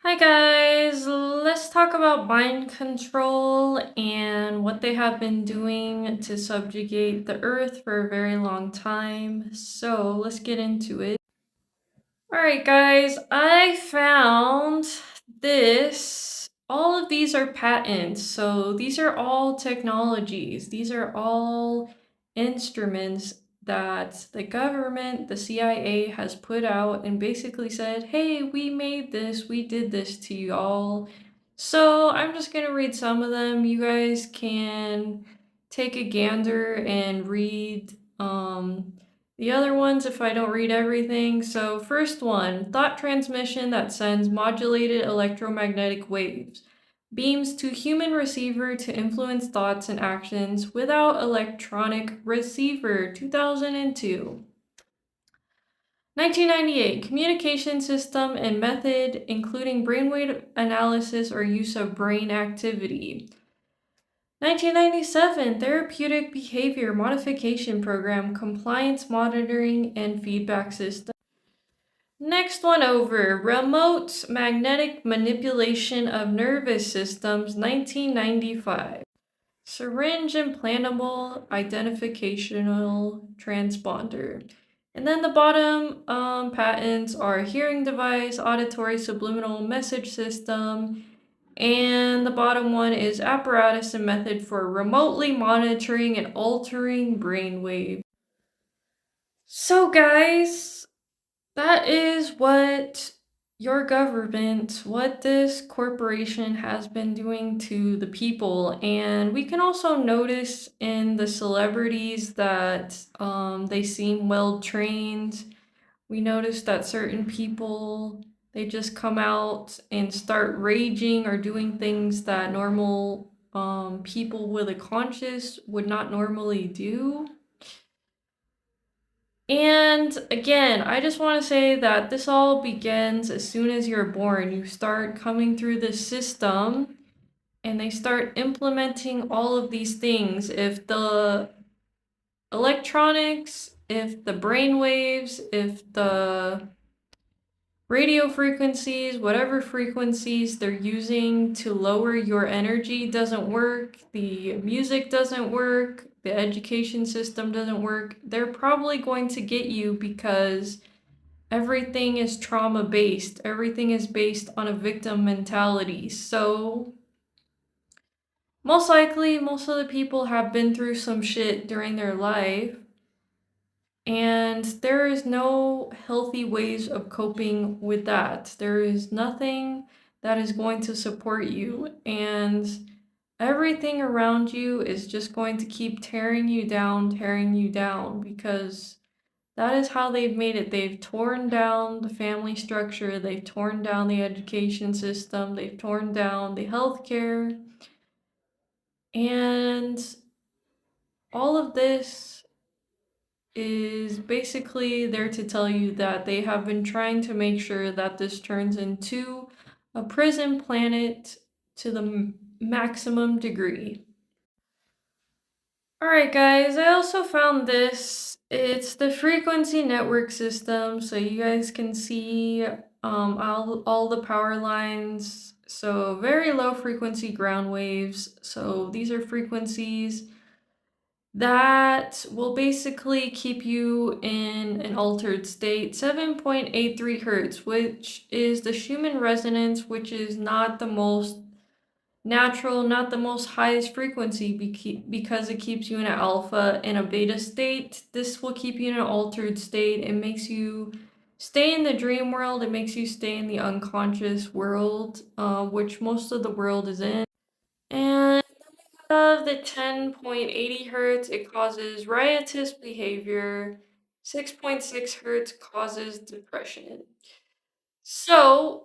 Hi guys, let's talk about mind control and what they have been doing to subjugate the earth for a very long time. So let's get into it. Alright guys, I found this. All of these are patents, so these are all technologies. These are all instruments that the government, the CIA, has put out and basically said, hey, we made this, we did this to y'all. So I'm just gonna read some of them. You guys can take a gander and read the other ones if I don't read everything. So first one, thought transmission that sends modulated electromagnetic waves. Beams to human receiver to influence thoughts and actions without electronic receiver, 2002. 1998, communication system and method including brainwave analysis or use of brain activity. 1997, Therapeutic Behavior Modification Program, Compliance Monitoring and Feedback System. Next one over, Remote Magnetic Manipulation of Nervous Systems, 1995. Syringe Implantable Identificational Transponder. And then the bottom patents are hearing device, auditory subliminal message system, and the bottom one is apparatus and method for remotely monitoring and altering brainwave. So guys, that is what your government, what this corporation has been doing to the people. And we can also notice in the celebrities that they seem well trained. We notice that certain people, they just come out and start raging or doing things that normal people with a conscience would not normally do. And again, I just want to say that this all begins as soon as you're born. You start coming through this system and they start implementing all of these things. If the electronics, if the brainwaves, if the radio frequencies, whatever frequencies they're using to lower your energy doesn't work, the music doesn't work, the education system doesn't work, they're probably going to get you because everything is trauma based. Everything is based on a victim mentality. So, most likely, most of the people have been through some shit during their life, and there is no healthy ways of coping with that. There is nothing that is going to support you, and everything around you is just going to keep tearing you down, because that is how they've made it. They've torn down the family structure, they've torn down the education system, they've torn down the healthcare, and all of this is basically there to tell you that they have been trying to make sure that this turns into a prison planet to the maximum degree. Alright, guys, I also found this. It's the frequency network system, so you guys can see all the power lines. So, very low frequency ground waves. So, these are frequencies that will basically keep you in an altered state. 7.83 hertz, which is the Schumann resonance, which is not the most natural, not the most highest frequency, because it keeps you in an alpha and a beta state. This will keep you in an altered state. It makes you stay in the dream world. It makes you stay in the unconscious world, which most of the world is in. And of the 10.80 hertz, it causes riotous behavior. 6.6 hertz causes depression. So,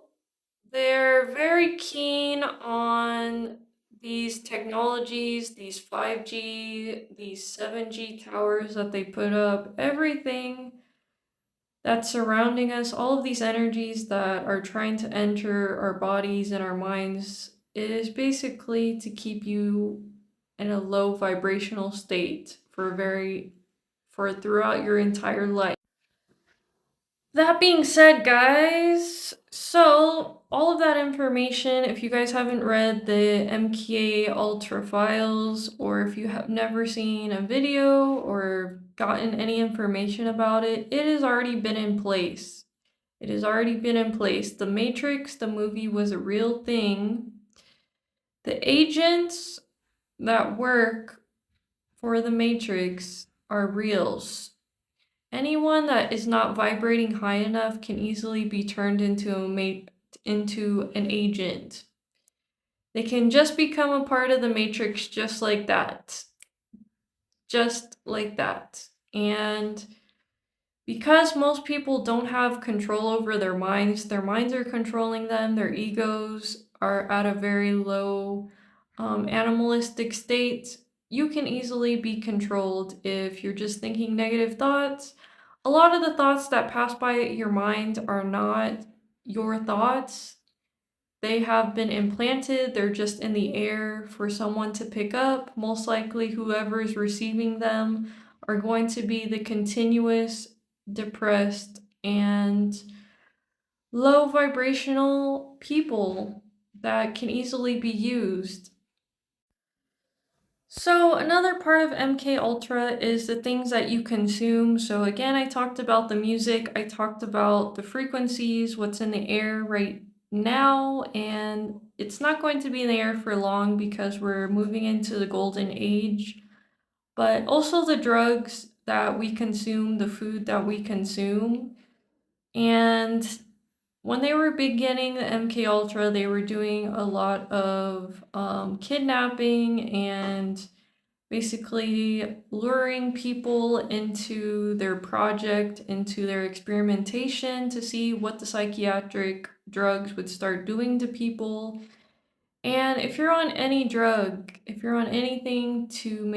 they're very keen on these technologies, these 5G, these 7G towers that they put up, everything that's surrounding us, all of these energies that are trying to enter our bodies and our minds. It is basically to keep you in a low vibrational state for throughout your entire life. That being said, guys, so all of that information, if you guys haven't read the MK Ultra files, or if you have never seen a video or gotten any information about it, it has already been in place. It has already been in place. The Matrix, the movie, was a real thing. The agents that work for the Matrix are reals. Anyone that is not vibrating high enough can easily be turned into an agent. They can just become a part of the Matrix just like that. Just like that. And because most people don't have control over their minds are controlling them, their egos are at a very low animalistic state. You can easily be controlled if you're just thinking negative thoughts. A lot of the thoughts that pass by your mind are not your thoughts. They have been implanted, they're just in the air for someone to pick up. Most likely, whoever is receiving them are going to be the continuous, depressed, and low vibrational people that can easily be used. So another part of MK Ultra is the things that you consume. So again, I talked about the music, I talked about the frequencies, what's in the air right now, and it's not going to be in the air for long because we're moving into the golden age. But also the drugs that we consume, the food that we consume. And when they were beginning the MK Ultra, they were doing a lot of kidnapping and basically luring people into their project, into their experimentation to see what the psychiatric drugs would start doing to people. And if you're on any drug, if you're on anything to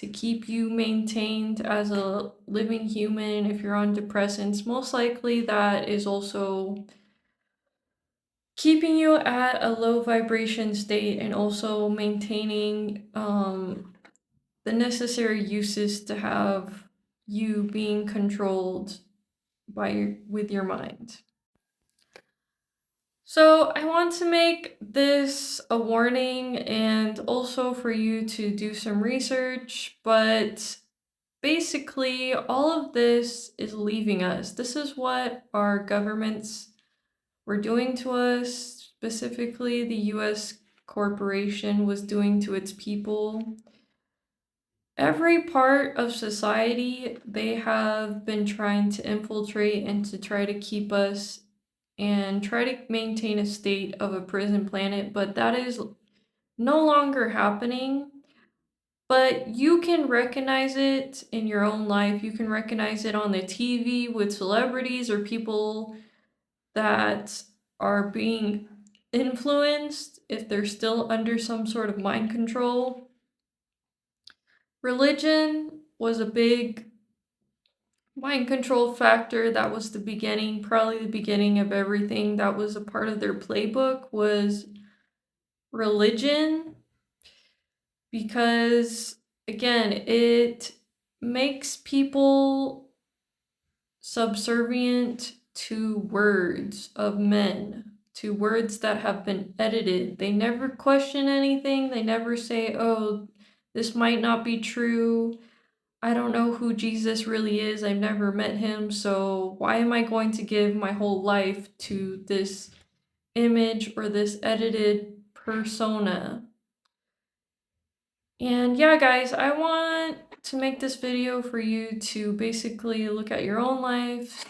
keep you maintained as a living human, if you're on depressants, most likely that is also keeping you at a low vibration state and also maintaining the necessary uses to have you being controlled with your mind. So I want to make this a warning and also for you to do some research, but basically all of this is leaving us. This is what our governments were doing to us, specifically the US corporation was doing to its people. Every part of society, they have been trying to infiltrate and to try to keep us and try to maintain a state of a prison planet, but that is no longer happening. But you can recognize it in your own life. You can recognize it on the TV with celebrities or people that are being influenced if they're still under some sort of mind control. Religion was a big mind control factor. That was the beginning, probably the beginning of everything. That was a part of their playbook was religion, because again, it makes people subservient to words of men, to words that have been edited. They never question anything. They never say, oh, this might not be true. I don't know who Jesus really is. I've never met him. So why am I going to give my whole life to this image or this edited persona? And yeah, guys, I want to make this video for you to basically look at your own life,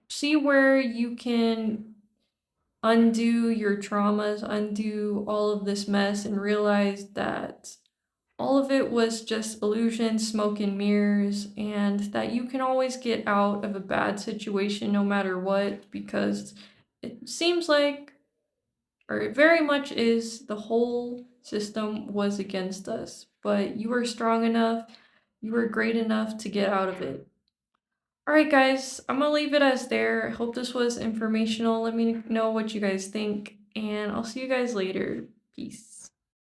see where you can undo your traumas, undo all of this mess, and realize that all of it was just illusion, smoke and mirrors, and that you can always get out of a bad situation no matter what, because it seems like, or it very much is, the whole system was against us. But you are strong enough, you are great enough to get out of it. Alright guys, I'm gonna leave it as there. I hope this was informational. Let me know what you guys think, and I'll see you guys later. Peace.